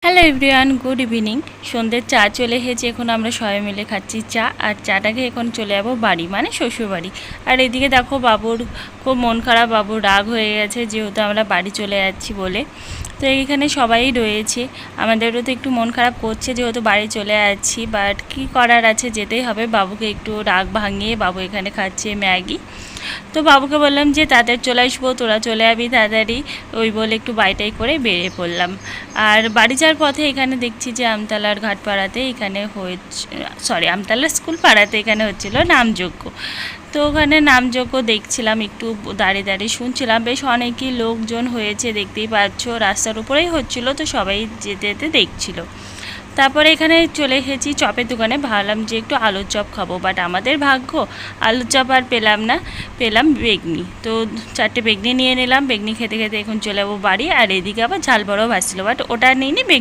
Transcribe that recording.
Hello everyone, good evening. সন্ধ্যের চা চলে এসেছে, এখন আমরা সবাই মিলে খাচ্ছি চা। আর চাটাকে এখন চলে যাবো বাড়ি, মানে শ্বশুর বাড়ি। আর এদিকে দেখো বাবুর খুব মন খারাপ, বাবুর রাগ হয়ে গেছে যেহেতু আমরা বাড়ি চলে যাচ্ছি বলে। তো এইখানে সবাই রয়েছে, আমাদেরও তো একটু মন খারাপ করছে যেহেতু বাড়ি চলে যাচ্ছি, বাট কী করার আছে, যেতেই হবে। বাবুকে একটু রাগ ভাঙিয়ে বাবু এখানে খাচ্ছে ম্যাগি। তো বাবুকে বললাম যে তাড়াতাড়ি চলে আসবো, তোরা চলে যাবি তাড়াতাড়ি, ওই বলে একটু বাইটাই করে বেরিয়ে পড়লাম। আর বাড়ি যাওয়ার পথে এখানে দেখছি যে আমতলার ঘাটপাড়াতে এখানে আমতলা স্কুল পাড়াতে এখানে হচ্ছিলো নামযজ্ঞ। তো ওখানে নামযজ্ঞ দেখছিলাম, একটু দাঁড়িয়ে দাঁড়িয়ে শুনছিলাম। বেশ অনেকই লোকজন হয়েছে, দেখতেই পাচ্ছ, রাস্তার উপরেই হচ্ছিলো, তো সবাই যেতে যেতে দেখছিল। তারপরে এখানে চলে এসেছি চপের দোকানে, ভাবলাম যে একটু আলুর চপ খাবো, বাট আমাদের ভাগ্য আলুর চপ আর পেলাম না, পেলাম বেগনি। তো 4টে বেগনি নিয়ে নিলাম, বেগনি খেতে খেতে এখন চলে যাবো বাড়ি। আর এদিকে আবার ঝাল বড়াও ভাজছিল, বাট ওটা নিইনি, বেগনি